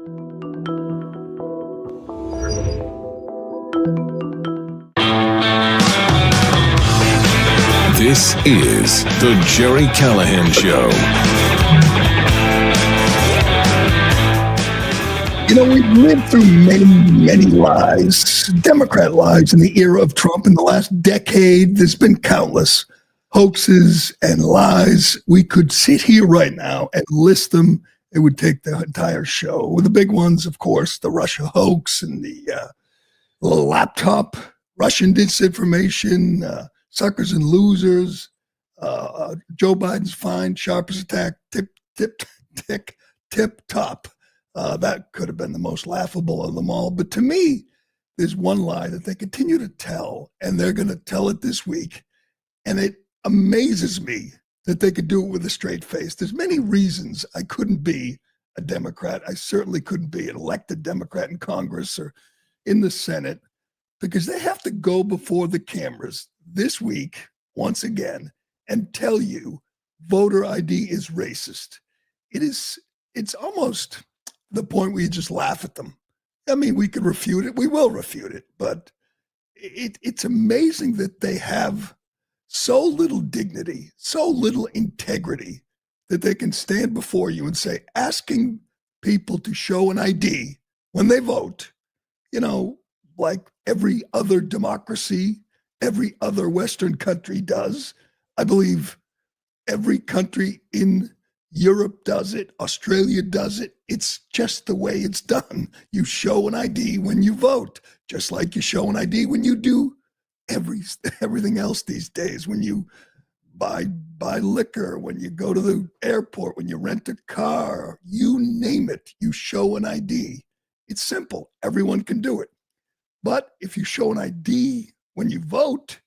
This is the Gerry Callahan Show. You know, we've lived through many lies, Democrat lies in the era of Trump. In the last decade, there's been countless hoaxes and lies. We could sit here right now and list them. It would take the entire show. With the big ones, of course, the Russia hoax and the laptop, Russian disinformation, suckers and losers, Joe Biden's fine, sharp as a tack, tip top. That could have been the most laughable of them all. But to me, there's one lie that they continue to tell, and they're going to tell it this week. And it amazes me that they could do it with a straight face. There's many reasons I couldn't be a Democrat. I certainly couldn't be an elected Democrat in Congress or in the Senate, because they have to go before the cameras this week, once again, and tell you voter ID is racist. It's almost the point where you just laugh at them. I mean, we could refute it. We will refute it. But it's amazing that they have so little dignity, so little integrity, that they can stand before you and say, asking people to show an ID when they vote, you know, like every other democracy, every other Western country does. I believe every country in Europe does it. Australia does it. It's just the way it's done. You show an ID when you vote, just like you show an ID when you do everything else these days. When you buy liquor, when you go to the airport, when you rent a car, you name it, you show an ID. It's simple. Everyone can do it. But if you show an ID when you vote,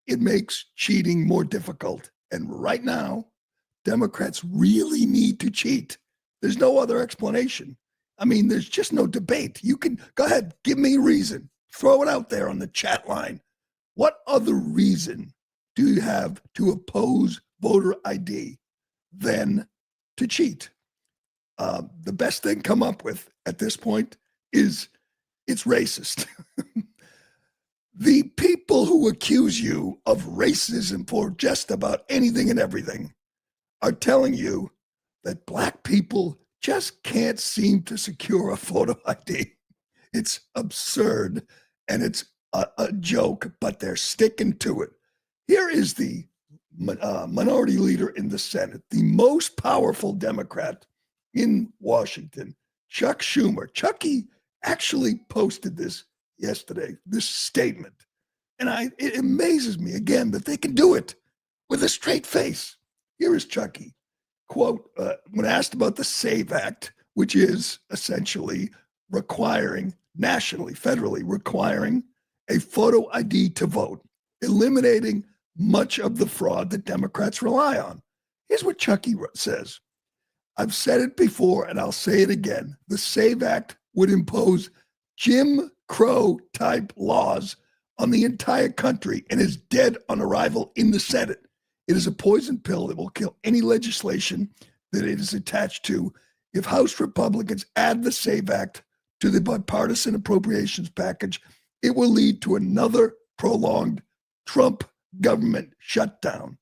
it makes cheating more difficult. And right now, Democrats really need to cheat. There's no other explanation. I mean, there's just no debate. You can go ahead, give me a reason. Throw it out there on the chat line. What other reason do you have to oppose voter ID than to cheat? The best thing come up with at this point is it's racist. The people who accuse you of racism for just about anything and everything are telling you that Black people just can't seem to secure a photo ID. It's absurd, and it's a joke, but they're sticking to it. Here is the minority leader in the Senate, the most powerful Democrat in Washington, Chuck Schumer. Chucky actually posted this yesterday, this statement. And it amazes me again that they can do it with a straight face. Here is Chucky. Quote, when asked about the SAVE Act, which is essentially requiring, nationally, federally, requiring a photo ID to vote, eliminating much of the fraud that Democrats rely on. Here's what Chucky says. I've said it before and I'll say it again. The SAVE Act would impose Jim Crow type laws on the entire country and is dead on arrival in the Senate. It is a poison pill that will kill any legislation that it is attached to. If House Republicans add the SAVE Act to the bipartisan appropriations package, it will lead to another prolonged Trump government shutdown.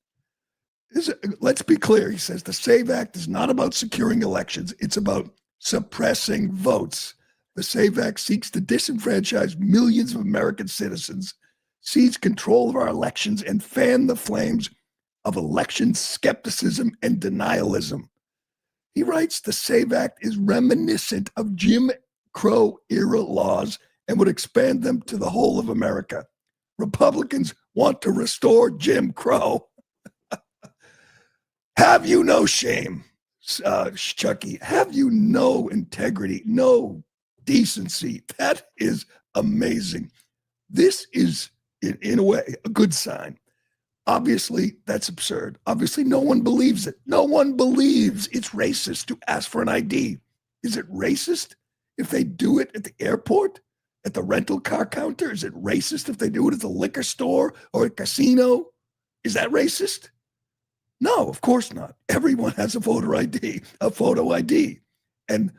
Let's be clear, he says, the SAVE Act is not about securing elections. It's about suppressing votes. The SAVE Act seeks to disenfranchise millions of American citizens, seize control of our elections, and fan the flames of election skepticism and denialism. He writes, the SAVE Act is reminiscent of Jim Crow era laws and would expand them to the whole of America. Republicans want to restore Jim Crow. Have you no shame, Chucky? Have you no integrity, no decency? That is amazing. This is, in a way, a good sign. Obviously, that's absurd. Obviously, no one believes it. No one believes it's racist to ask for an ID. Is it racist if they do it at the airport, at the rental car counter? Is it racist if they do it at the liquor store or a casino? Is that racist? No, of course not. Everyone has a voter ID, a photo ID. And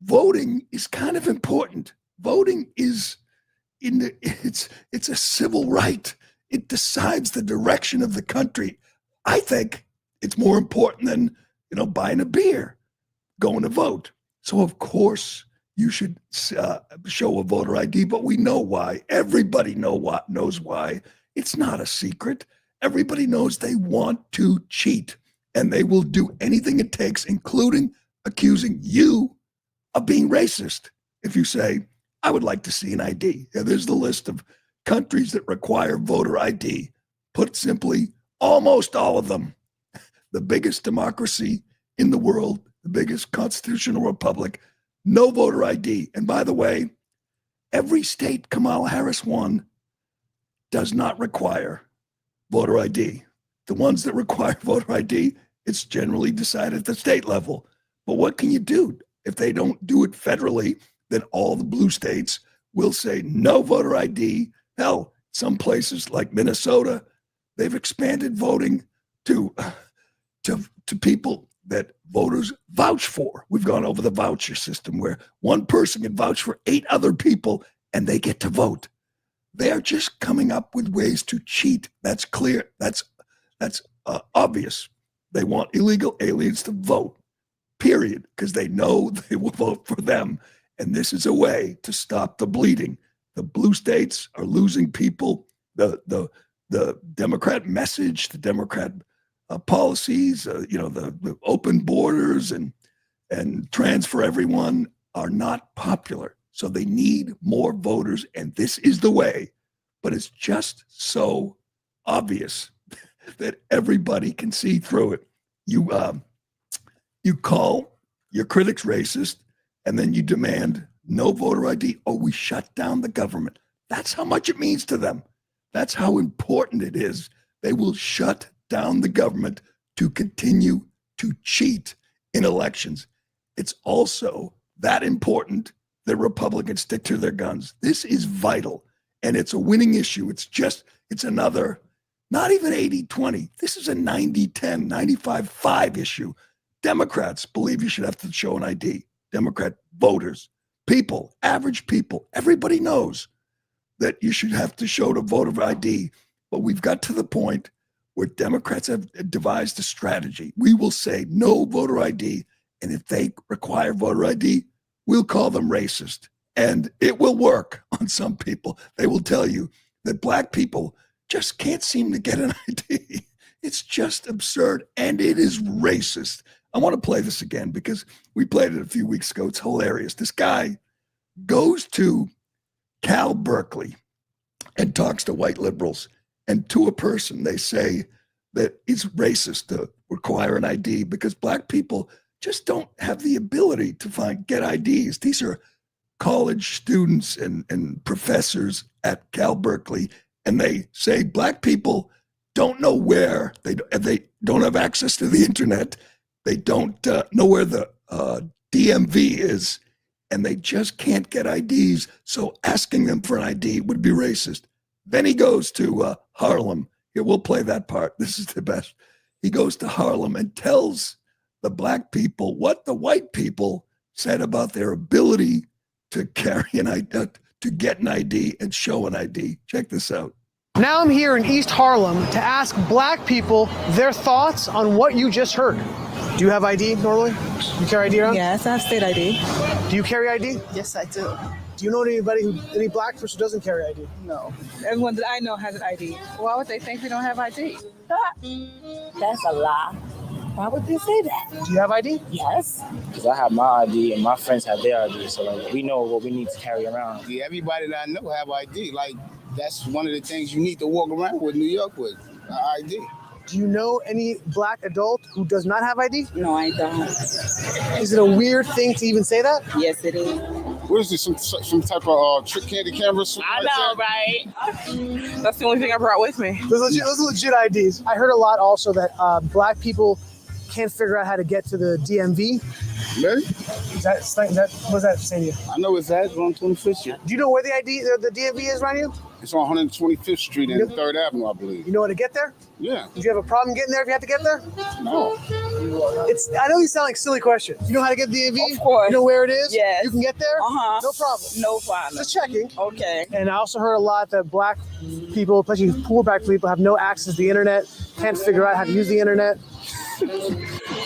voting is kind of important. Voting is it's a civil right. It decides the direction of the country. I think it's more important than, buying a beer, going to vote. So of course you should show a voter ID, but we know why. Everybody knows why. It's not a secret. Everybody knows they want to cheat, and they will do anything it takes, including accusing you of being racist. If you say, I would like to see an ID. Yeah, there's the list of countries that require voter ID. Put simply, almost all of them. The biggest democracy in the world, the biggest constitutional republic, no voter ID. And by the way, every state Kamala Harris won does not require voter ID. The ones that require voter ID, it's generally decided at the state level. But what can you do? If they don't do it federally, then all the blue states will say no voter ID. Hell, some places like Minnesota, they've expanded voting to people that voters vouch for. We've gone over the voucher system where one person can vouch for 8 other people and they get to vote. They're just coming up with ways to cheat. That's clear. That's obvious. They want illegal aliens to vote, period, because they know they will vote for them. And this is a way to stop the bleeding. The blue states are losing people. The Democrat message, the Democrat policies, the open borders and trans for everyone are not popular. So they need more voters, and this is the way. But it's just so obvious that everybody can see through it. You call your critics racist, and then you demand no voter ID. Oh, we shut down the government. That's how much it means to them. That's how important it is. They will shut down the government to continue to cheat in elections. It's also that important that Republicans stick to their guns. This is vital, and it's a winning issue. It's another, not even 80-20. This is a 90-10, 95-5 issue. Democrats believe you should have to show an ID. Democrat voters, people, average people, everybody knows that you should have to show the voter ID. But we've got to the point where Democrats have devised a strategy. We will say no voter ID, and if they require voter ID, we'll call them racist. And it will work on some people. They will tell you that black people just can't seem to get an ID. It's just absurd, and it is racist. I want to play this again because we played it a few weeks ago. It's hilarious. This guy goes to Cal Berkeley and talks to white liberals, and to a person, they say that it's racist to require an ID because black people just don't have the ability to get IDs. These are college students and professors at Cal Berkeley, and they say black people don't know where, they don't have access to the internet, they don't know where the DMV is, and they just can't get IDs, so asking them for an ID would be racist. Then he goes to Harlem. Here, we'll play that part. This is the best. He goes to Harlem and tells the black people what the white people said about their ability to carry an ID, to get an ID and show an ID. Check this out. Now I'm here in East Harlem to ask black people their thoughts on what you just heard. Do you have ID normally? You carry ID around? Yes, I have state ID. Do you carry ID? Yes, I do. Do you know any black person who doesn't carry ID? No. Everyone that I know has an ID. Why would they think we don't have ID? That's a lie. Why would they say that? Do you have ID? Yes. Because I have my ID and my friends have their ID, so we know what we need to carry around. Yeah, everybody that I know have ID. That's one of the things you need to walk around with New York with, ID. Do you know any black adult who does not have ID? No, I don't. Is it a weird thing to even say that? Yes, it is. What is this, some type of trick candy camera? I know, right? That's the only thing I brought with me. Those are legit IDs. I heard a lot also that black people can't figure out how to get to the DMV. Really? What does that say to you? I know it's on 25th Street. Do you know where the DMV is around you? It's on 125th Street and 3rd Avenue, I believe. You know how to get there? Yeah. Did you have a problem getting there if you had to get there? No. I know these sound like silly questions. You know how to get the DMV? Of course. You know where it is? Yes. You can get there? Uh-huh. No problem. No problem. Just checking. Okay. And I also heard a lot that black people, especially poor black people, have no access to the internet, can't figure out how to use the internet.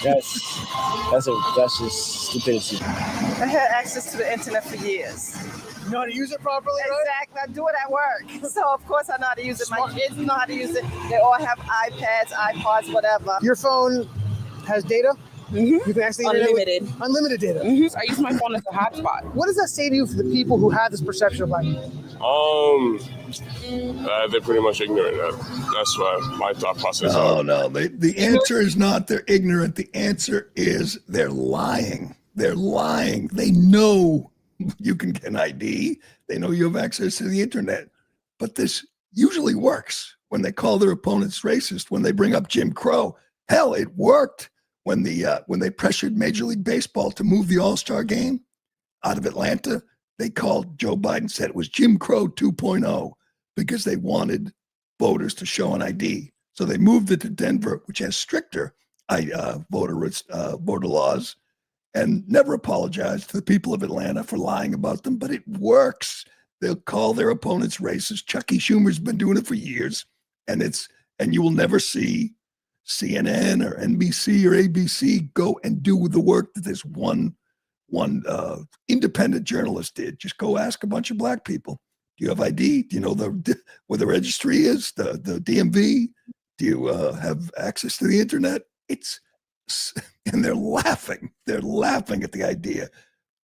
That's just stupidity. I had access to the internet for years. You know how to use it properly, right? Exactly. I do it at work. So, of course, I know how to use it. My kids know how to use it. They all have iPads, iPods, whatever. Your phone has data? Mm-hmm. You can access the internet Unlimited. with unlimited data. Mm-hmm. So I use my phone as a hotspot. What does that say to you for the people who have this perception of black people? They're pretty much ignorant. That's why my thought process. No. The answer is not they're ignorant. The answer is they're lying. They're lying. They know you can get an ID. They know you have access to the internet. But this usually works when they call their opponents racist, when they bring up Jim Crow. Hell, it worked when they pressured Major League Baseball to move the All-Star game out of Atlanta. They called Joe Biden, said it was Jim Crow 2.0 because they wanted voters to show an ID. So they moved it to Denver, which has stricter voter laws, and never apologized to the people of Atlanta for lying about them. But it works. They'll call their opponents racist. Chucky Schumer's been doing it for years, and you will never see CNN or NBC or ABC go and do the work that this one independent journalist did. Just go ask a bunch of black people. Do you have ID? Do you know where the registry is? The DMV? Do you have access to the internet? And they're laughing. They're laughing at the idea.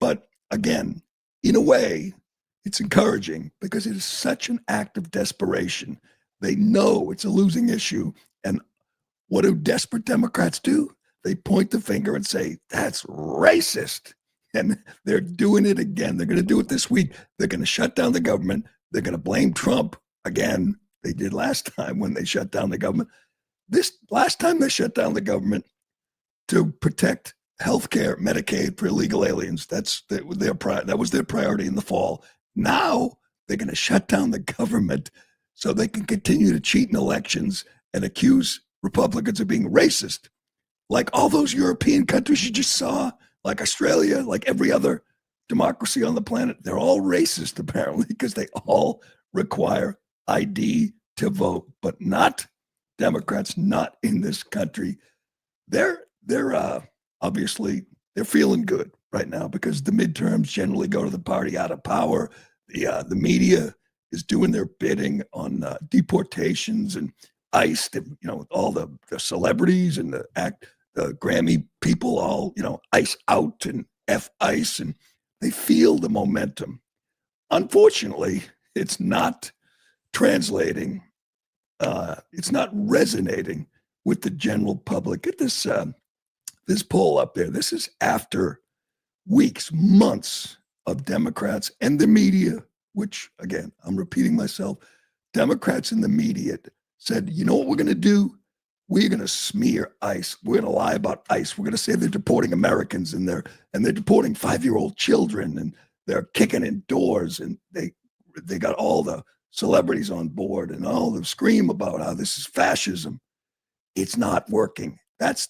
But again, in a way, it's encouraging because it is such an act of desperation. They know it's a losing issue. And what do desperate Democrats do? They point the finger and say, that's racist. And they're doing it again. They're going to do it this week. They're going to shut down the government. They're going to blame Trump again. They did last time when they shut down the government. This last time they shut down the government to protect healthcare, Medicaid for illegal aliens. That was their priority in the fall. Now they're going to shut down the government so they can continue to cheat in elections and accuse Republicans of being racist. Like all those European countries you just saw, like Australia, like every other democracy on the planet, they're all racist apparently because they all require ID to vote, but not Democrats, not in this country. They're obviously they're feeling good right now because the midterms generally go to the party out of power. The media is doing their bidding on deportations and ICE, with all the celebrities and the Grammy people, all, ICE out and F ICE, and they feel the momentum. Unfortunately, it's not translating. It's not resonating with the general public. Get this poll up there. This is after weeks, months of Democrats and the media, which, again, I'm repeating myself, Democrats and the media said, you know what we're going to do? We're going to smear ICE. We're going to lie about ICE. We're going to say they're deporting Americans and they're deporting 5-year-old children and they're kicking in doors, and they got all the celebrities on board and all the scream about how this is fascism. It's not working. This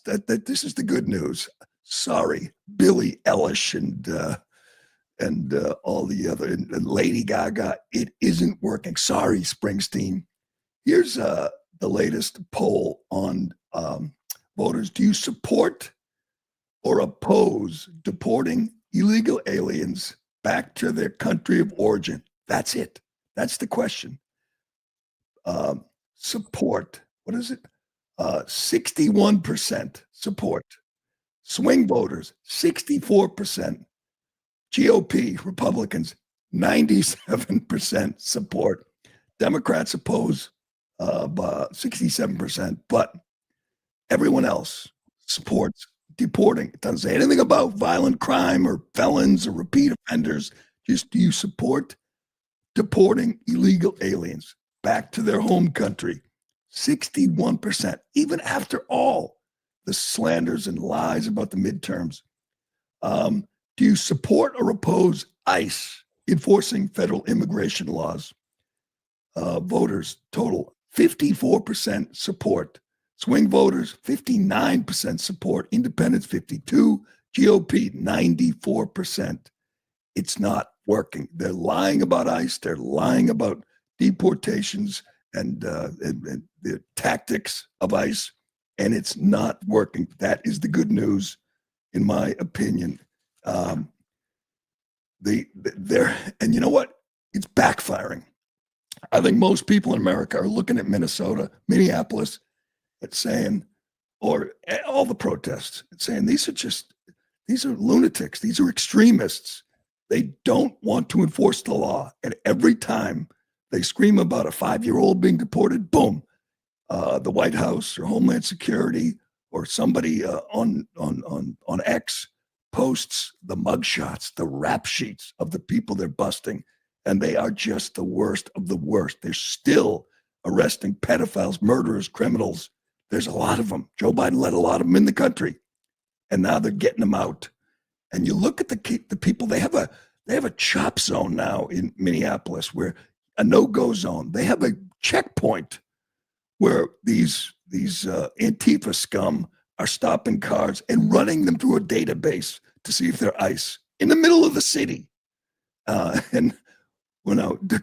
is the good news. Sorry, Billie Eilish and all the other, and Lady Gaga. It isn't working. Sorry, Springsteen. Here's the latest poll on voters. Do you support or oppose deporting illegal aliens back to their country of origin? That's it. That's the question. Support. What is it? 61% support. Swing voters, 64%. GOP, Republicans, 97% support. Democrats oppose 67%, but everyone else supports deporting. It doesn't say anything about violent crime or felons or repeat offenders. Just, do you support deporting illegal aliens back to their home country? 61%, even after all the slanders and lies about the midterms. Do you support or oppose ICE enforcing federal immigration laws? Voters total 54% support, Swing voters, 59% support. Independents, 52%. GOP, 94%. It's not working. They're lying about ICE. They're lying about deportations and the tactics of ICE, and it's not working. That is the good news, in my opinion. And you know what? It's backfiring. I think most people in America are looking at Minnesota, Minneapolis, and saying, or all the protests, and saying these are lunatics. These are extremists. They don't want to enforce the law. And every time they scream about a 5-year-old being deported, boom, the White House or Homeland Security or somebody on X posts the mugshots, the rap sheets of the people they're busting. And they are just the worst of the worst. They're still arresting pedophiles, murderers, criminals. There's a lot of them. Joe Biden let a lot of them in the country, and now they're getting them out. And you look at the people. They have a chop zone now in Minneapolis, where a no-go zone. They have a checkpoint where these Antifa scum are stopping cars and running them through a database to see if they're ICE in the middle of the city. And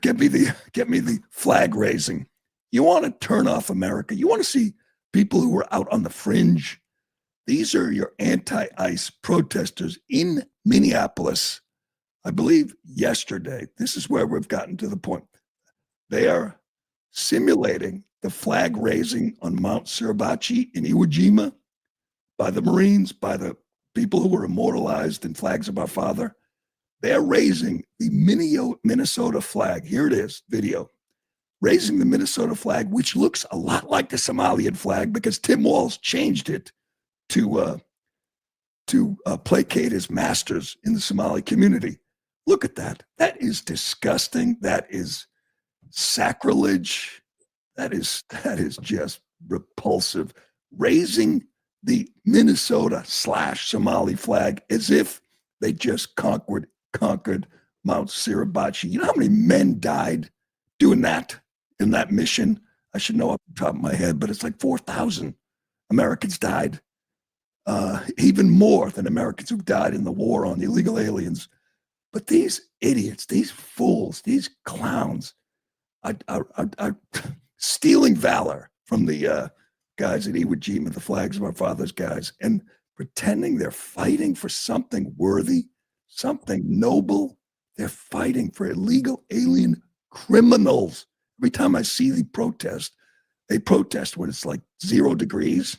get me the flag raising. You want to turn off America. You want to see people who are out on the fringe. These are your anti-ICE protesters in Minneapolis. I believe yesterday, this is where we've gotten to the point. They are simulating the flag raising on Mount Suribachi in Iwo Jima by the Marines, by the people who were immortalized in Flags of Our Father. They're raising the Minnesota flag. Here it is, video. Raising the Minnesota flag, which looks a lot like the Somalian flag because Tim Walz changed it to placate his masters in the Somali community. Look at that. That is disgusting. That is sacrilege. That is just repulsive. Raising the Minnesota / Somali flag as if they just conquered Mount Suribachi. You know how many men died doing that in that mission? I should know off the top of my head, but it's like 4,000 Americans died. Even more than Americans who died in the war on illegal aliens. But these idiots, these fools, these clowns are stealing valor from the guys at Iwo Jima, the Flags of Our Fathers guys, and pretending they're fighting for something worthy, something noble. They're fighting for illegal alien criminals. Every time I see they protest when it's like 0 degrees.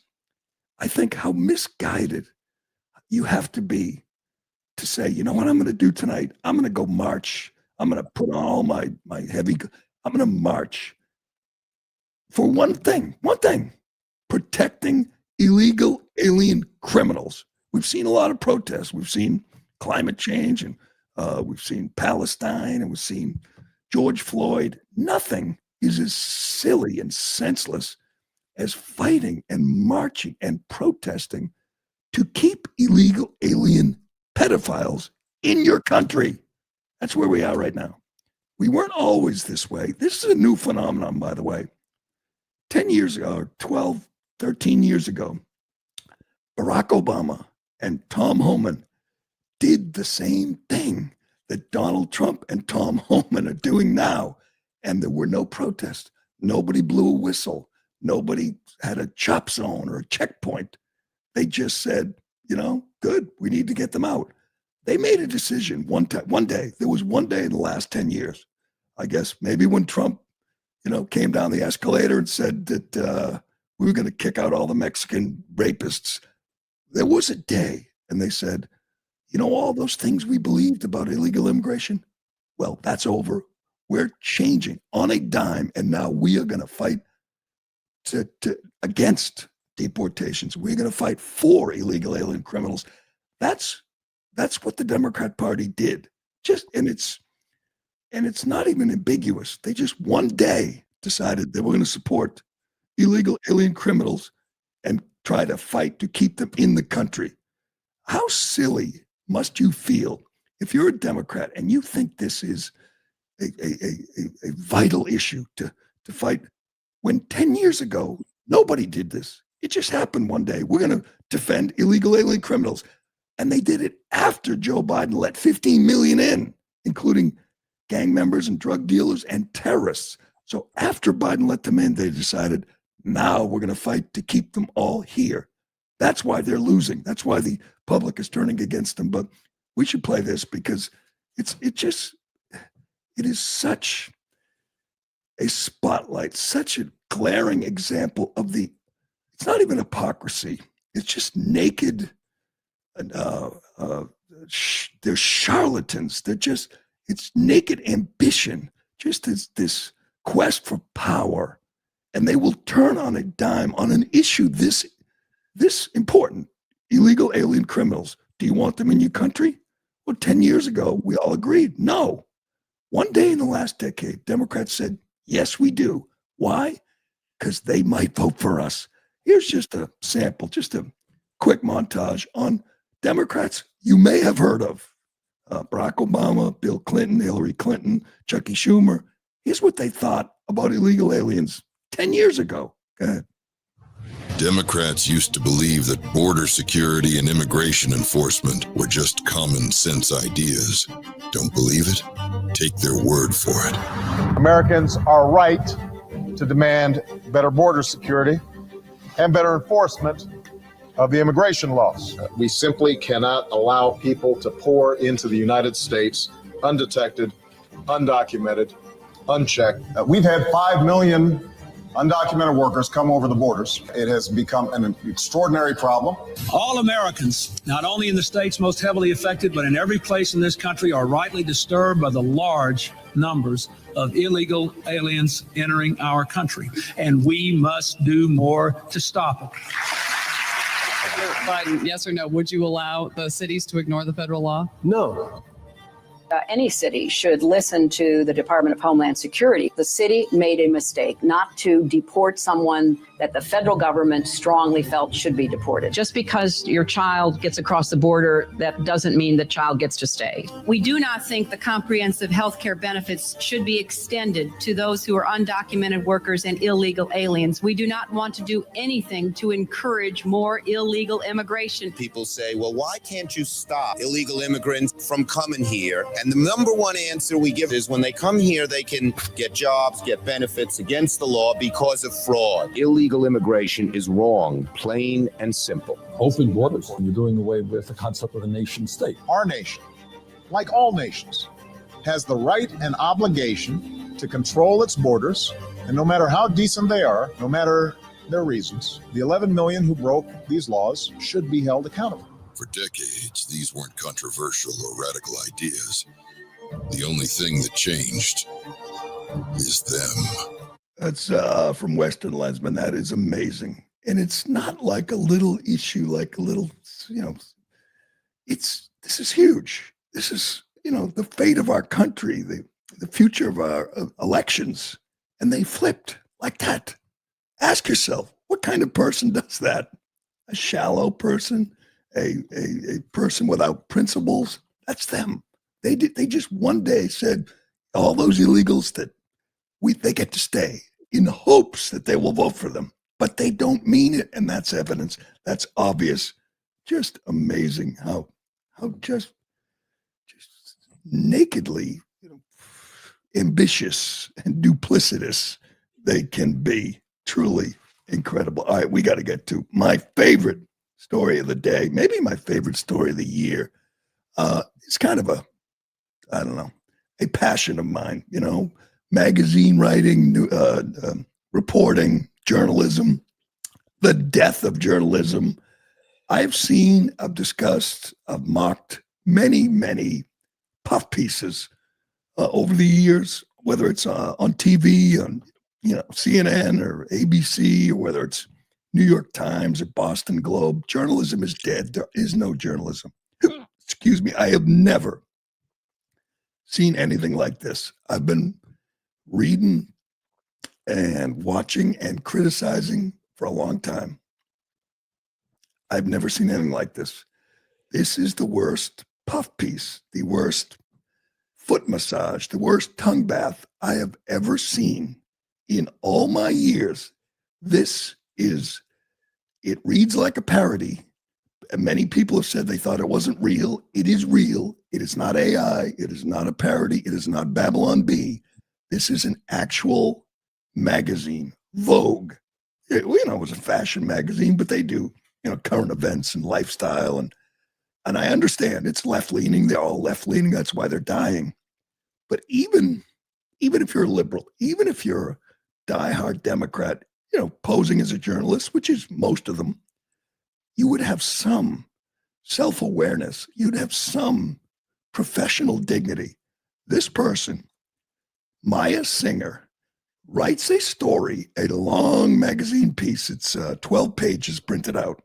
I think how misguided you have to be to say, you know what I'm going to do tonight? I'm going to go march. I'm going to put on all my heavy, I'm going to march for one thing, protecting illegal alien criminals. We've seen a lot of protests. We've seen climate change, and we've seen Palestine, and we've seen George Floyd. Nothing is as silly and senseless as fighting and marching and protesting to keep illegal alien pedophiles in your country. That's where we are right now. We weren't always this way. This is a new phenomenon, by the way. 10 years ago, or 12, 13 years ago, Barack Obama and Tom Homan did the same thing that Donald Trump and Tom Homan are doing now. And there were no protests. Nobody blew a whistle. Nobody had a chop zone or a checkpoint. They just said, good, we need to get them out. They made a decision one day. There was one day in the last 10 years, I guess, maybe when Trump, came down the escalator and said that we were going to kick out all the Mexican rapists. There was a day, and they said, all those things we believed about illegal immigration, well, that's over. We're changing on a dime, and now we are going to fight against deportations. We're going to fight for illegal alien criminals. That's what the Democrat Party did. And it's not even ambiguous. They just one day decided they were going to support illegal alien criminals and try to fight to keep them in the country. How silly must you feel if you're a Democrat and you think this is a vital issue to fight when 10 years ago, nobody did this. It just happened one day. We're going to defend illegal alien criminals. And they did it after Joe Biden let 15 million in, including gang members and drug dealers and terrorists. So after Biden let them in, they decided, now we're going to fight to keep them all here. That's why they're losing. That's why the public is turning against them. But we should play this because it is such a spotlight, such a glaring example of it's not even hypocrisy. It's just naked. They're charlatans. It's naked ambition, just as this quest for power. And they will turn on a dime on an issue this important, illegal alien criminals. Do you want them in your country? Well, 10 years ago, we all agreed, no. One day in the last decade, Democrats said, yes, we do. Why? Because they might vote for us. Here's just a sample, just a quick montage on Democrats you may have heard of. Barack Obama, Bill Clinton, Hillary Clinton, Chucky Schumer. Here's what they thought about illegal aliens 10 years ago. Go ahead. Democrats used to believe that border security and immigration enforcement were just common sense ideas. Don't believe it? Take their word for it. Americans are right to demand better border security and better enforcement of the immigration laws. We simply cannot allow people to pour into the United States undetected, undocumented, unchecked. We've had 5 million undocumented workers come over the borders. It has become an extraordinary problem. All Americans, not only in the states most heavily affected, but in every place in this country, are rightly disturbed by the large numbers of illegal aliens entering our country. And we must do more to stop it. Biden, yes or no, would you allow the cities to ignore the federal law? No. Any city should listen to the Department of Homeland Security. The city made a mistake not to deport someone that the federal government strongly felt should be deported. Just because your child gets across the border, that doesn't mean the child gets to stay. We do not think the comprehensive health care benefits should be extended to those who are undocumented workers and illegal aliens. We do not want to do anything to encourage more illegal immigration. People say, well, why can't you stop illegal immigrants from coming here? And the number one answer we give is when they come here, they can get jobs, get benefits against the law because of fraud. Illegal immigration is wrong, plain and simple. Open borders. You're doing away with the concept of a nation state. Our nation, like all nations, has the right and obligation to control its borders. And no matter how decent they are, no matter their reasons, the 11 million who broke these laws should be held accountable. For decades, these weren't controversial or radical ideas. The only thing that changed is them. That's from Western Lensman. That is amazing. And it's not like a little issue, like a little, this is huge. This is, the fate of our country, the future of our elections. And they flipped like that. Ask yourself, what kind of person does that? A shallow person? A person without principles? That's them. They just one day said, all those illegals that they get to stay in hopes that they will vote for them, but they don't mean it. And that's evidence. That's obvious. Just amazing how just nakedly ambitious and duplicitous they can be. Truly incredible. All right, we got to get to my favorite story of the day, maybe my favorite story of the year. It's kind of a passion of mine, magazine writing, reporting, journalism, the death of journalism. I've discussed, I've mocked many, many puff pieces over the years, whether it's on TV, on CNN or ABC, or whether it's New York Times or Boston Globe. Journalism is dead. There is no journalism. Excuse me. I have never seen anything like this. I've been reading and watching and criticizing for a long time. I've never seen anything like this. This is the worst puff piece, the worst foot massage, the worst tongue bath I have ever seen in all my years. This is It reads like a parody. And many people have said they thought it wasn't real. It is real. It is not AI. It is not a parody. It is not Babylon Bee. This is an actual magazine, Vogue. It was a fashion magazine, but they do, current events and lifestyle. And I understand it's left-leaning. They're all left-leaning. That's why they're dying. But even if you're a liberal, even if you're a diehard Democrat, posing as a journalist, which is most of them, you would have some self-awareness. You'd have some professional dignity. This person, Maya Singer, writes a story, a long magazine piece. It's 12 pages printed out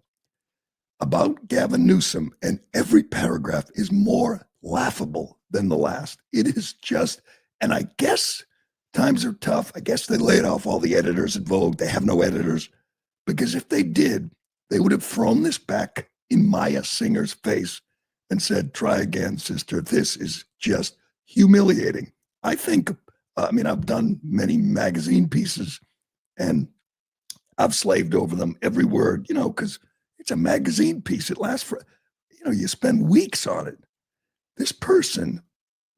about Gavin Newsom, and every paragraph is more laughable than the last. It is just, and I guess times are tough. I guess they laid off all the editors at Vogue. They have no editors, because if they did, they would have thrown this back in Maya Singer's face and said, try again, sister. This is just humiliating. I think, I've done many magazine pieces and I've slaved over them, every word, because it's a magazine piece. It lasts for, you spend weeks on it. This person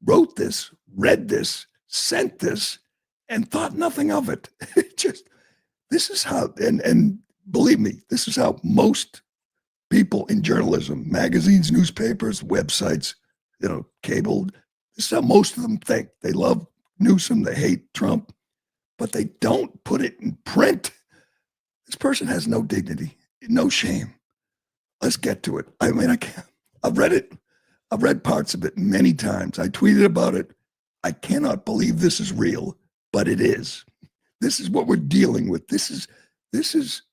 wrote this, read this, sent this, and thought nothing of it. This is how, and believe me, this is how most people in journalism, magazines, newspapers, websites, cable, this is how most of them think. They love Newsom, they hate Trump, but they don't put it in print. This person has no dignity, no shame. Let's get to it. I can't. I've read it. I've read parts of it many times. I tweeted about it. I cannot believe this is real, but it is. This is what we're dealing with. This is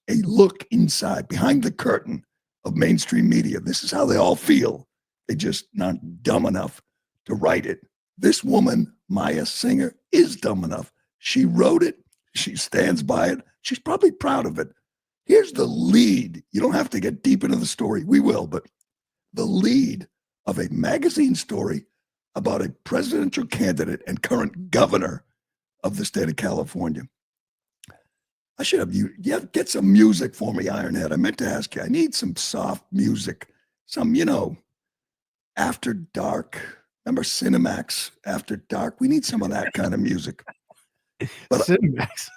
a look inside, behind the curtain of mainstream media. This is how they all feel. They're just not dumb enough to write it. This woman, Maya Singer, is dumb enough. She wrote it. She stands by it. She's probably proud of it. Here's the lead. You don't have to get deep into the story. We will, but the lead of a magazine story about a presidential candidate and current governor of the state of California. I should have you get some music for me, Ironhead. I meant to ask you. I need some soft music. Some, after dark. Remember Cinemax, After Dark? We need some of that kind of music. But Cinemax.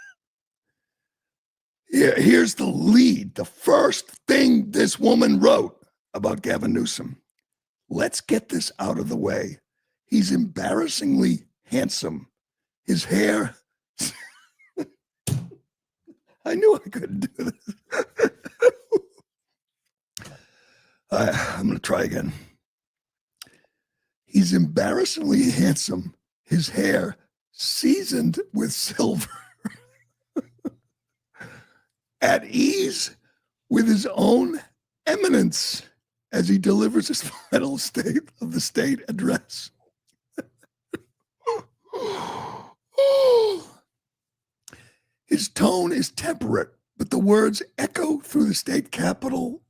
Here's the lead. The first thing this woman wrote about Gavin Newsom. Let's get this out of the way. He's embarrassingly handsome. His hair. I knew I couldn't do this. I'm going to try again. He's embarrassingly handsome. His hair seasoned with silver. At ease with his own eminence as he delivers his final state of the state address. His tone is temperate, but the words echo through the state capitol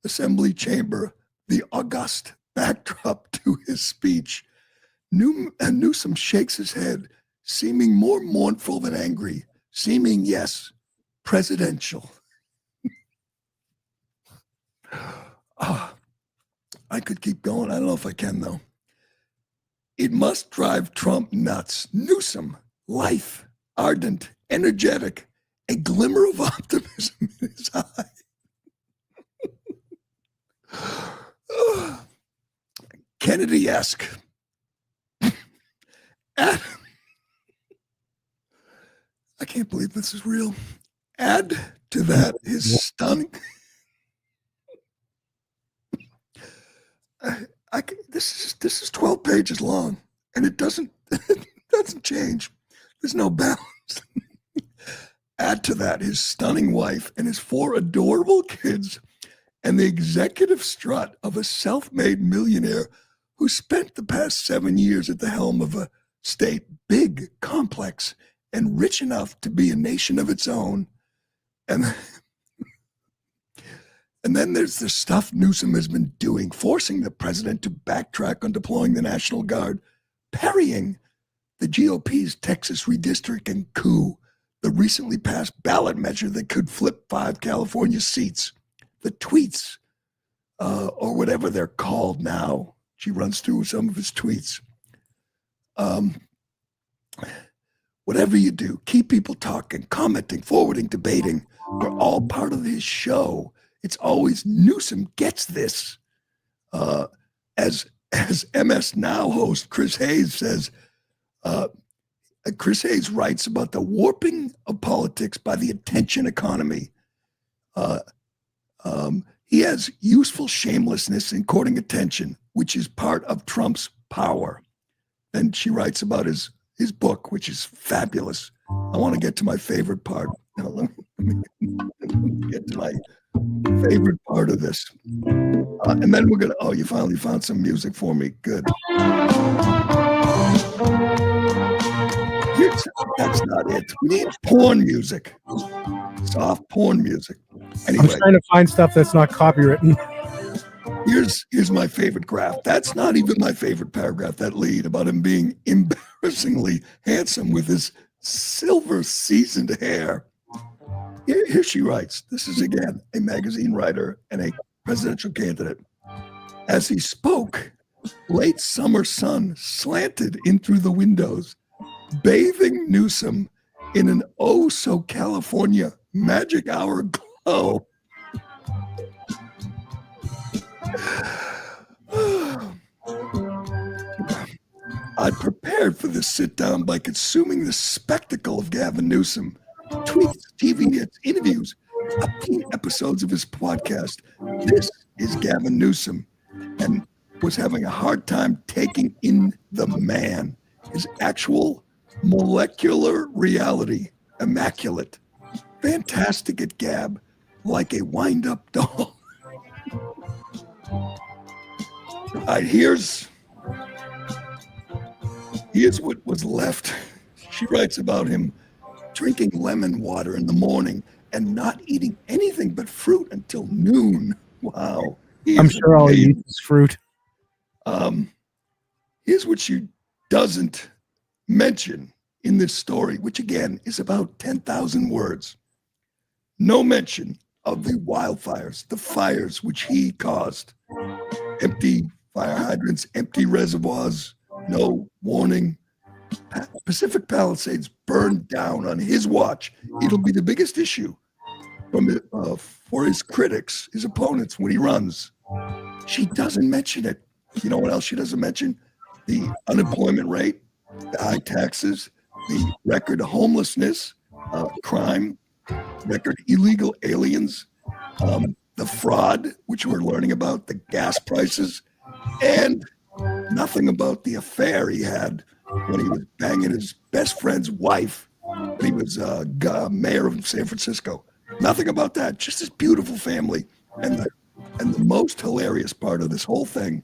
assembly chamber, the august backdrop to his speech. Newsom shakes his head, seeming more mournful than angry, seeming, yes, presidential. I could keep going. I don't know if I can, though. It must drive Trump nuts. Newsom, life, ardent, energetic, a glimmer of optimism in his eye. Kennedy-esque. I can't believe this is real. Add to that his stunning. This is 12 pages long, and it doesn't change. There's no balance. Add to that his stunning wife and his 4 adorable kids, and the executive strut of a self-made millionaire who spent the past 7 years at the helm of a state big, complex, and rich enough to be a nation of its own. And then there's the stuff Newsom has been doing, forcing the president to backtrack on deploying the National Guard, parrying the GOP's Texas redistricting coup, the recently passed ballot measure that could flip 5 California seats, the tweets, or whatever they're called now. She runs through some of his tweets. Whatever you do, keep people talking, commenting, forwarding, debating. We're all part of his show. It's always Newsom gets this. As MS Now host Chris Hayes says, Chris Hayes writes about the warping of politics by the attention economy. He has useful shamelessness in courting attention, which is part of Trump's power. Then she writes about his book, which is fabulous. I want to get to my favorite part. Now, let me get to my favorite part of this. And then we're going to, you finally found some music for me. Good. That's not it. We need porn music. Soft porn music. Anyway, I'm trying to find stuff that's not copywritten. Here's my favorite graph. That's not even my favorite paragraph, that lead about him being embarrassingly handsome with his silver seasoned hair. Here she writes, this is again a magazine writer and a presidential candidate. As he spoke, late summer sun slanted in through the windows, bathing Newsom in an oh-so-California magic hour glow. I prepared for this sit-down by consuming the spectacle of Gavin Newsom. Tweets, TV interviews, up to episodes of his podcast. This is Gavin Newsom, and was having a hard time taking in the man, his actual molecular reality, immaculate, fantastic at Gab, like a wind-up doll. All right, here's what was left. She writes about him drinking lemon water in the morning and not eating anything but fruit until noon. Wow. I'm sure all he eats is fruit. Here's what she doesn't mention in this story, which again is about 10,000 words. No mention of the wildfires, the fires which he caused. Empty fire hydrants, empty reservoirs, no warning. Pacific Palisades burned down on his watch. It'll be the biggest issue for his critics, his opponents, when he runs. She doesn't mention it. You know what else she doesn't mention? The unemployment rate, the high taxes, the record homelessness, crime, record illegal aliens, the fraud, which we're learning about, the gas prices, and nothing about the affair he had when he was banging his best friend's wife when he was mayor of San Francisco. Nothing about that. Just this beautiful family. And the most hilarious part of this whole thing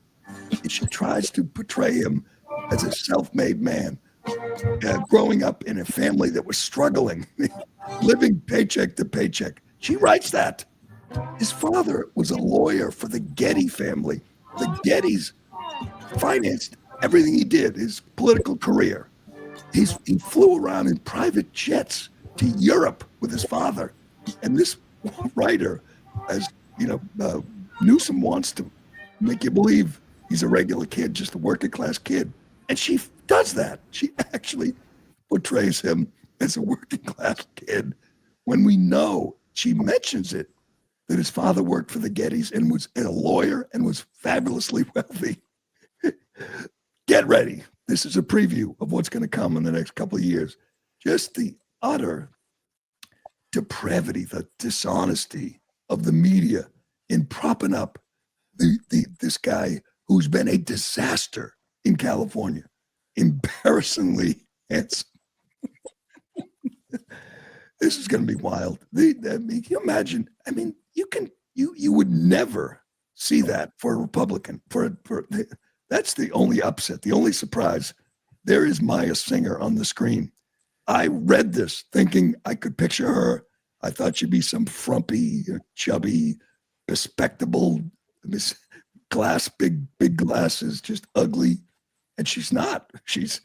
is she tries to portray him as a self-made man, growing up in a family that was struggling, living paycheck to paycheck. She writes that. His father was a lawyer for the Getty family. The Gettys financed everything he did, his political career. He flew around in private jets to Europe with his father. And this writer, as you know, Newsom wants to make you believe he's a regular kid, just a working class kid. And she does that. She actually portrays him as a working class kid when we know, she mentions it, that his father worked for the Gettys and was a lawyer and was fabulously wealthy. Get ready. This is a preview of what's going to come in the next couple of years. Just the utter depravity, the dishonesty of the media in propping up this guy who's been a disaster in California. Embarrassingly handsome. This is going to be wild. Can you imagine? I mean, you would never see that for a Republican. That's the only upset, the only surprise. There is Maya Singer on the screen. I read this thinking I could picture her. I thought she'd be some frumpy, chubby, bespectable, big glasses, just ugly. And she's not. She's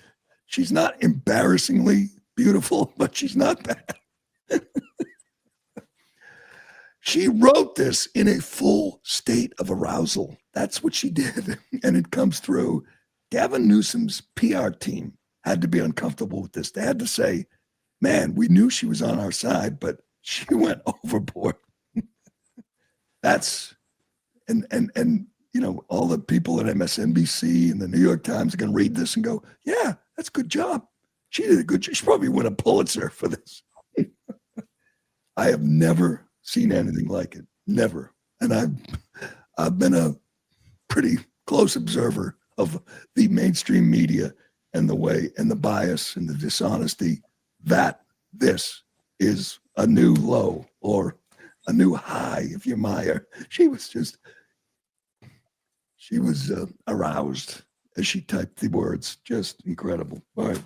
not embarrassingly beautiful, but she's not bad. She wrote this in a full state of arousal. That's what she did. And it comes through. Gavin Newsom's PR team had to be uncomfortable with this. They had to say, man, we knew she was on our side, but she went overboard. That's, and you know, all the people at MSNBC and the New York Times are going to read this and go, yeah, that's a good job. She did a good job. She probably win a Pulitzer for this. I have never seen anything like it. Never. And I've been a pretty close observer of the mainstream media and the way and the bias and the dishonesty that this is a new low or a new high, if you're Maya. She was aroused as she typed the words. Just incredible. All right.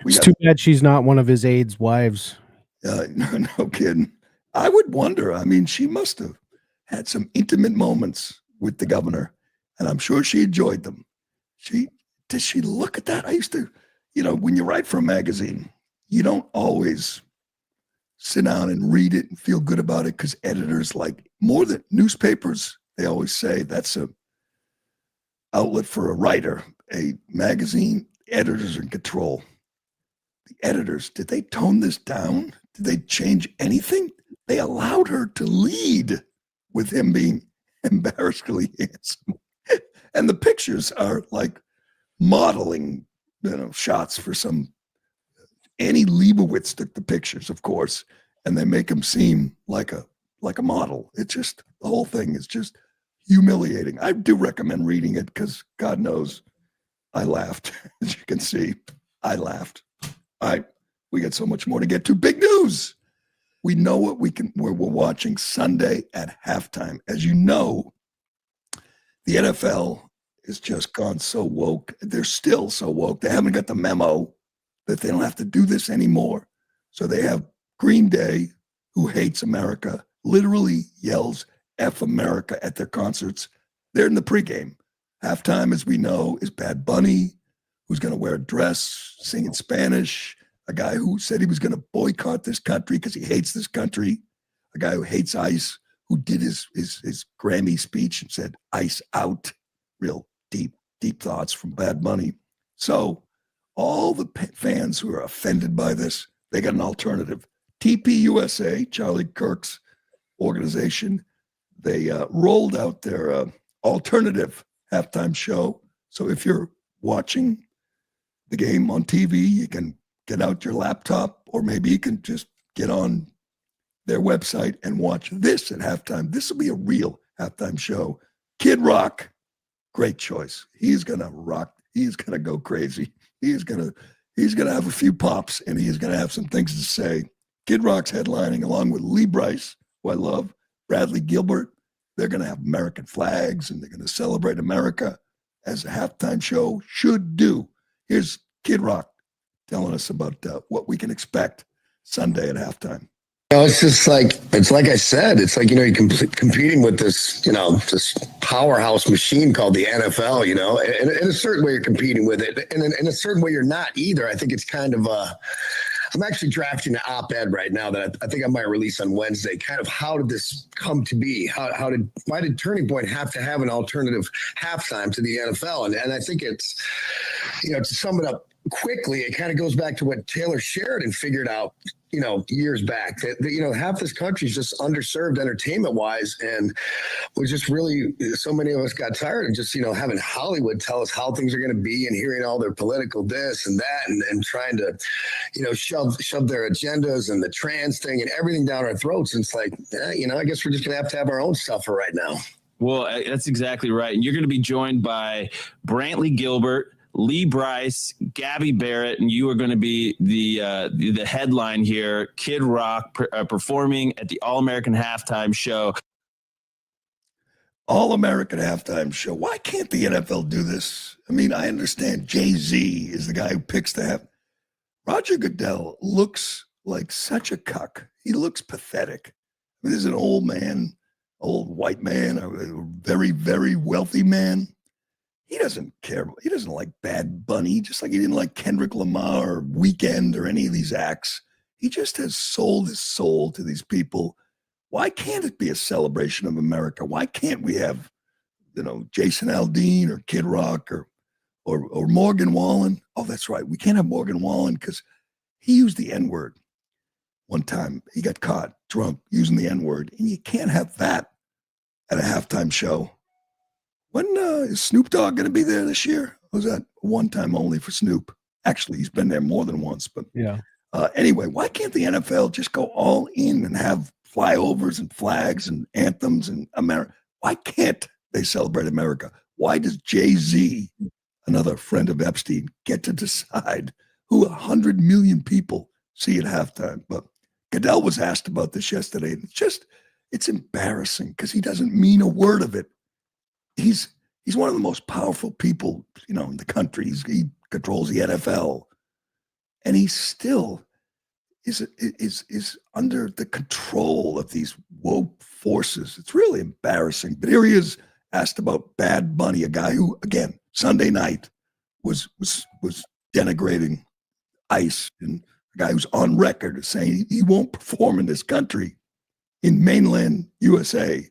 It's too bad she's not one of his aides' wives. No kidding. I would wonder. I mean, she must have had some intimate moments with the governor, and I'm sure she enjoyed them. Does she look at that? I used to, you know, when you write for a magazine, you don't always sit down and read it and feel good about it because editors, like more than newspapers, they always say that's a outlet for a writer. A magazine, editors are in control. The editors, did they tone this down? Did they change anything? They allowed her to lead with him being embarrassingly handsome. And the pictures are like modeling, you know, shots for some. Annie Leibovitz took the pictures, of course, and they make him seem like a model. It's just, the whole thing is just humiliating. I do recommend reading it because God knows I laughed. As you can see, I laughed. All right, we got so much more to get to. Big news. We know what we're watching Sunday at halftime. As you know, the NFL has just gone so woke. They're still so woke. They haven't got the memo that they don't have to do this anymore. So they have Green Day, who hates America, literally yells F America at their concerts. They're in the pregame. Halftime, as we know, is Bad Bunny, who's going to wear a dress, sing in Spanish, a guy who said he was going to boycott this country because he hates this country, a guy who hates ICE, who did his Grammy speech and said, ICE out. Real deep thoughts from Bad Bunny. So all the fans who are offended by this, they got an alternative. TPUSA, Charlie Kirk's organization, they rolled out their alternative halftime show. So if you're watching the game on TV, you can get out your laptop, or maybe you can just get on their website and watch this at halftime. This will be a real halftime show. Kid Rock, great choice. He's gonna rock. He's gonna go crazy. He's gonna have a few pops, and he's gonna have some things to say. Kid Rock's headlining along with Lee Brice, who I love, Bradley Gilbert. They're gonna have American flags, and they're gonna celebrate America as a halftime show should do. Here's Kid Rock telling us about what we can expect Sunday at halftime. You know, it's just like, it's like I said, it's like, you know, you're competing with this, you know, this powerhouse machine called the NFL, you know, and in a certain way you're competing with it, and in a certain way you're not either. I think it's kind of I'm actually drafting an op-ed right now that I think I might release on Wednesday. Kind of, how did this come to be? Why did Turning Point have to have an alternative halftime to the NFL? And I think it's, you know, to sum it up quickly, it kind of goes back to what Taylor Sheridan figured out, you know, years back, that you know, half this country is just underserved entertainment wise, and we just really, so many of us got tired of just, you know, having Hollywood tell us how things are going to be and hearing all their political this and that, and trying to, you know, shove their agendas and the trans thing and everything down our throats. And it's like, you know, I guess we're just going to have our own stuff for right now. Well, that's exactly right. And you're going to be joined by Brantley Gilbert, Lee Brice, Gabby Barrett, and you are going to be the headline here. Kid Rock performing at the All-American Halftime Show. All-American Halftime Show. Why can't the NFL do this? I mean, I understand Jay-Z is the guy who picks the half. Roger Goodell looks like such a cuck. He looks pathetic. I mean, this is an old man, old white man, a very, very wealthy man. He doesn't care. He doesn't like Bad Bunny, just like he didn't like Kendrick Lamar or Weeknd or any of these acts. He just has sold his soul to these people. Why can't it be a celebration of America? Why can't we have, Jason Aldean or Kid Rock or Morgan Wallen? Oh, that's right. We can't have Morgan Wallen because he used the N-word one time. He got caught drunk using the N-word, and you can't have that at a halftime show. When is Snoop Dogg going to be there this year? Or was that one time only for Snoop? Actually, he's been there more than once. But yeah. Anyway, why can't the NFL just go all in and have flyovers and flags and anthems and America? Why can't they celebrate America? Why does Jay-Z, another friend of Epstein, get to decide who 100 million people see at halftime? But Goodell was asked about this yesterday, and it's embarrassing because he doesn't mean a word of it. He's one of the most powerful people, in the country. He controls the NFL, and he still is under the control of these woke forces. It's really embarrassing. But here he is asked about Bad Bunny, a guy who, again, Sunday night was denigrating ICE, and a guy who's on record as saying he won't perform in this country, in mainland USA,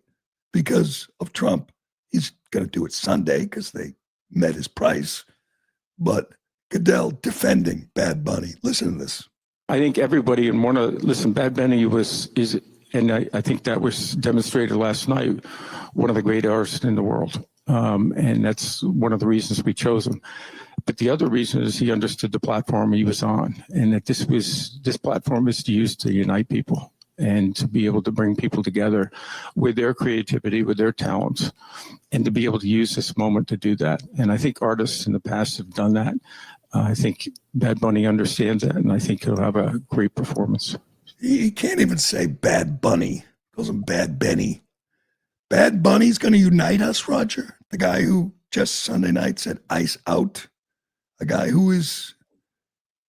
because of Trump. He's going to do it Sunday because they met his price. But Goodell defending Bad Bunny. Listen to this. I think everybody listen, Bad Bunny and I think that was demonstrated last night, one of the great artists in the world. And that's one of the reasons we chose him. But the other reason is he understood the platform he was on, and that this platform is used to unite people and to be able to bring people together with their creativity, with their talents, and to be able to use this moment to do that. And I think artists in the past have done that. I think Bad Bunny understands that, and I think he'll have a great performance. He can't even say Bad Bunny. He calls him Bad Benny. Bad Bunny's going to unite us, Roger? The guy who just Sunday night said ICE out. A guy who is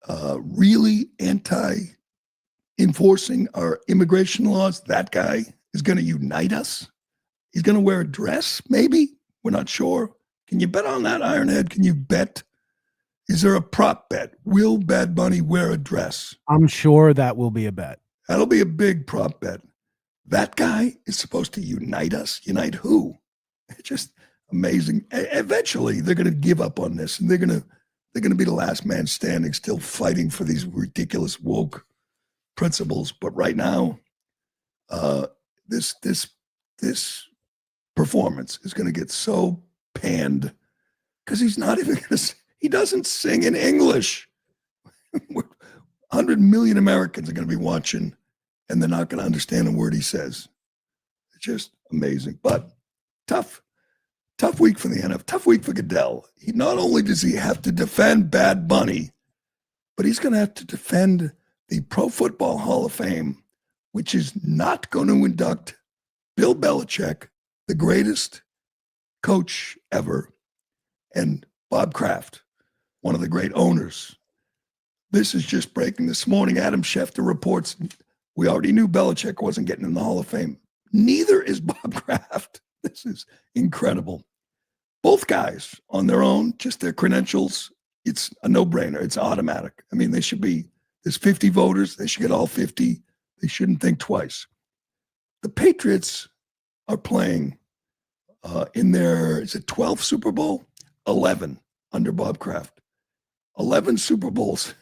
really anti-enforcing our immigration laws. That guy is going to unite us. He's going to wear a dress, maybe. We're not sure. Can you bet on that, Ironhead? Can you bet? Is there a prop bet? Will Bad Bunny wear a dress? I'm sure that will be a bet. That'll be a big prop bet. That guy is supposed to unite us. Unite who? It's just amazing. Eventually, they're going to give up on this, and they're going to be the last man standing, still fighting for these ridiculous woke principles. But right now, this performance is going to get so panned because he's not even going to. He doesn't sing in English. 100 million Americans are going to be watching, and they're not going to understand a word he says. It's just amazing. But tough week for the NFL. Tough week for Goodell. Not only does he have to defend Bad Bunny, but he's going to have to defend the Pro Football Hall of Fame, which is not going to induct Bill Belichick, the greatest coach ever, and Bob Kraft, one of the great owners. This is just breaking this morning. Adam Schefter reports we already knew Belichick wasn't getting in the Hall of Fame. Neither is Bob Kraft. This is incredible. Both guys on their own, just their credentials, it's a no-brainer. It's automatic. I mean, there's 50 voters. They should get all 50. They shouldn't think twice. The Patriots are playing in their, is it 12th Super Bowl? 11 under Bob Kraft. 11 Super Bowls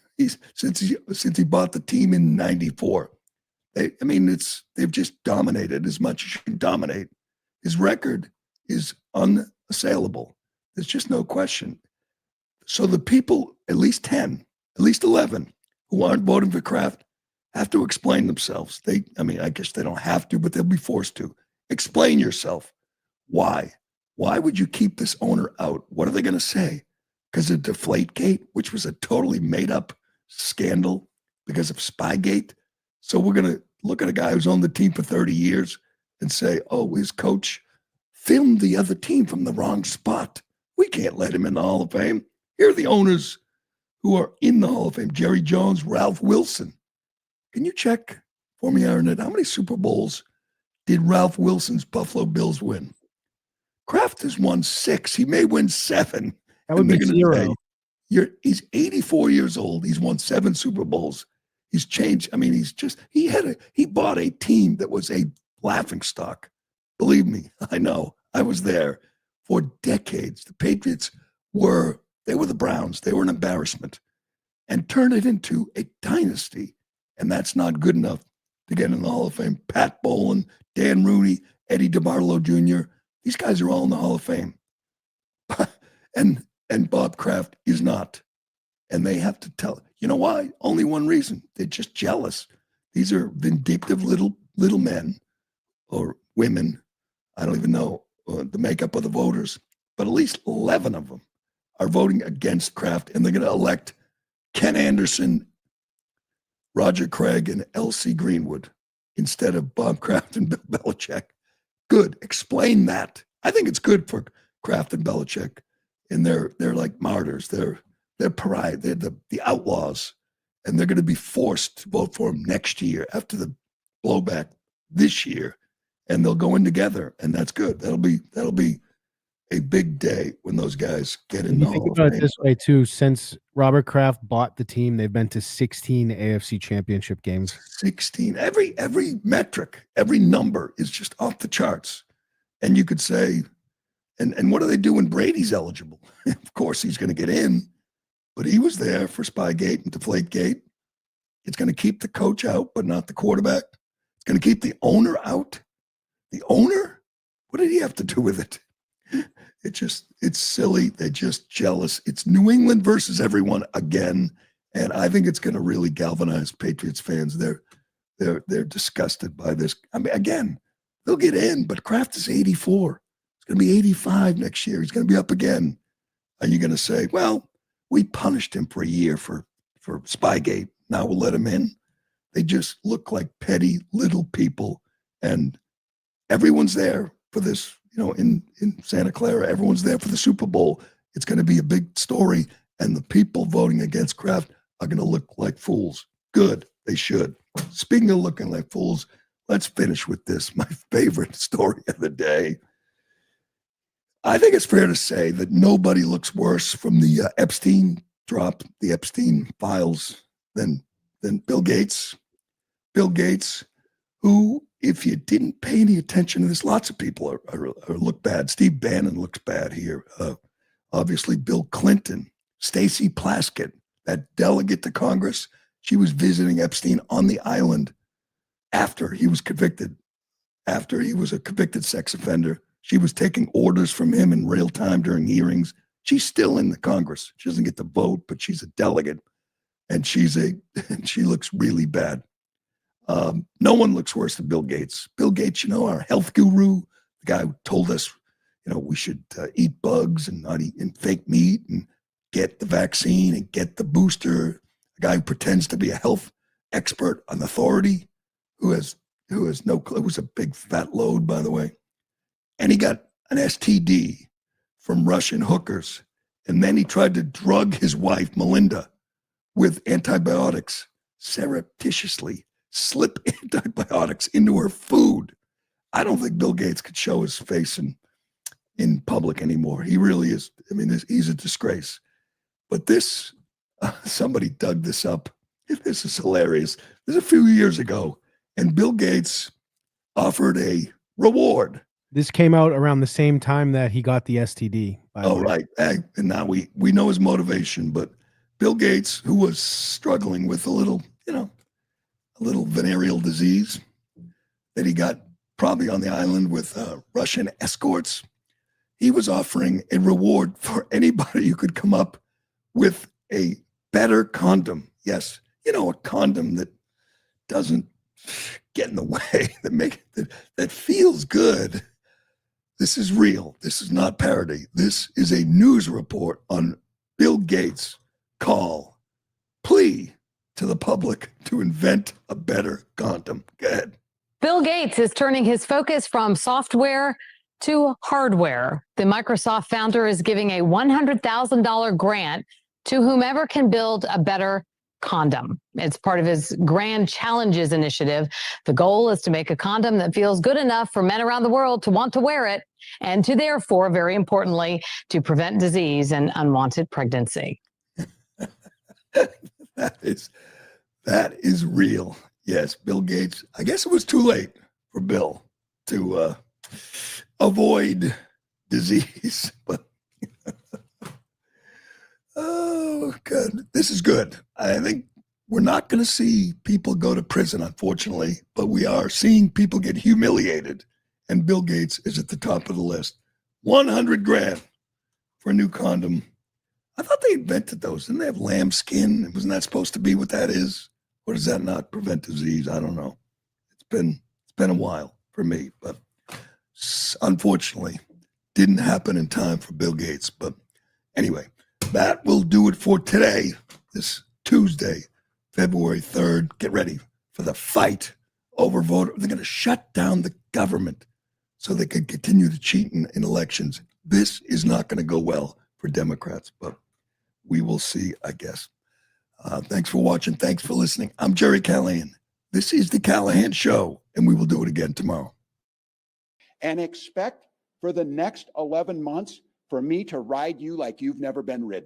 since he bought the team in '94. They've just dominated as much as you can dominate. His record is unassailable. There's just no question. So the people, at least 10, at least 11, who aren't voting for Kraft have to explain themselves. I guess they don't have to, but they'll be forced to. Explain yourself. Why? Why would you keep this owner out? What are they going to say? Because of Deflategate, which was a totally made-up scandal because of Spygate. So we're going to look at a guy who's owned the team for 30 years and say, oh, his coach filmed the other team from the wrong spot. We can't let him in the Hall of Fame. Here are the owners who are in the Hall of Fame. Jerry Jones, Ralph Wilson. Can you check for me, Aaron, how many Super Bowls did Ralph Wilson's Buffalo Bills win? Kraft has won 6. He may win 7. That would be 0. He's 84 years old. He's won 7 Super Bowls. He's changed. I mean, he bought a team that was a laughingstock. Believe me, I know. I was there for decades. The Patriots were the Browns. They were an embarrassment, and turned it into a dynasty. And that's not good enough to get in the Hall of Fame. Pat Bowlen, Dan Rooney, Eddie DeBartolo Jr. These guys are all in the Hall of Fame. and Bob Kraft is not. And they have to tell, you know why? Only one reason. They're just jealous. These are vindictive little men or women. I don't even know the makeup of the voters, but at least 11 of them are voting against Kraft, and they're going to elect Ken Anderson, Roger Craig, and L.C. Greenwood instead of Bob Kraft and Bill Belichick. Good. Explain that. I think it's good for Kraft and Belichick, and they're like martyrs. They're pariah. They're the outlaws, and they're going to be forced to vote for him next year after the blowback this year, and they'll go in together, and that's good. That'll be a big day when those guys get in the Hall of Fame. Think about it this way too. Since Robert Kraft bought the team, they've been to 16 AFC Championship games. 16. Every metric, every number is just off the charts. And you could say, and what do they do when Brady's eligible? Of course, he's going to get in, but he was there for Spygate and Deflategate. It's going to keep the coach out, but not the quarterback. It's going to keep the owner out. The owner? What did he have to do with it? It's silly. They're just jealous. It's New England versus everyone again. And I think it's going to really galvanize Patriots fans. They're disgusted by this. I mean, again, they'll get in, but Kraft is 84. It's going to be 85 next year. He's going to be up again. Are you going to say, well, we punished him for a year for Spygate. Now we'll let him in? They just look like petty little people. And everyone's there for this. You know, in Santa Clara, everyone's there for the Super Bowl. It's going to be a big story, and the people voting against Kraft are going to look like fools. Good, they should. Speaking of looking like fools, let's finish with this, my favorite story of the day. I think it's fair to say that nobody looks worse from the Epstein drop, the Epstein files, than Bill Gates. Bill Gates, who, if you didn't pay any attention to this, lots of people are look bad. Steve Bannon looks bad here. Obviously, Bill Clinton, Stacey Plaskett, that delegate to Congress, she was visiting Epstein on the island after he was convicted. After he was a convicted sex offender, she was taking orders from him in real time during hearings. She's still in the Congress. She doesn't get to vote, but she's a delegate, and she looks really bad. No one looks worse than Bill Gates. Bill Gates, you know, our health guru, the guy who told us, you know, we should eat bugs and not eat fake meat and get the vaccine and get the booster. The guy who pretends to be a health expert on authority, who has no clue. It was a big fat load, by the way. And he got an STD from Russian hookers. And then he tried to drug his wife, Melinda, with antibiotics surreptitiously. Slip antibiotics into her food. I don't think Bill Gates could show his face in public anymore. He really is. I mean, he's a disgrace. But this, somebody dug this up. This is hilarious. This is a few years ago, and Bill Gates offered a reward. This came out around the same time that he got the STD. Oh, right. And now we know his motivation. But Bill Gates, who was struggling with a little venereal disease that he got probably on the island with Russian escorts. He was offering a reward for anybody who could come up with a better condom. Yes, you know, a condom that doesn't get in the way, that feels good. This is real. This is not parody. This is a news report on Bill Gates' plea to the public to invent a better condom. Go ahead. Bill Gates is turning his focus from software to hardware. The Microsoft founder is giving a $100,000 grant to whomever can build a better condom. It's part of his Grand Challenges initiative. The goal is to make a condom that feels good enough for men around the world to want to wear it, and to therefore, very importantly, to prevent disease and unwanted pregnancy. That is real. Yes, Bill Gates. I guess it was too late for Bill to avoid disease. But oh, good. This is good. I think we're not going to see people go to prison, unfortunately, but we are seeing people get humiliated. And Bill Gates is at the top of the list. 100 grand for a new condom. I thought they invented those. Didn't they have lambskin? Wasn't that supposed to be what that is? Or does that not prevent disease? I don't know. It's been a while for me, but unfortunately didn't happen in time for Bill Gates. But anyway, that will do it for today, this Tuesday, February 3rd. Get ready for the fight over voter. They're going to shut down the government so they can continue to cheat in elections. This is not going to go well for Democrats, but we will see, I guess. Thanks for watching. Thanks for listening. I'm Gerry Callahan. This is the Callahan Show, and we will do it again tomorrow. And expect for the next 11 months for me to ride you like you've never been ridden.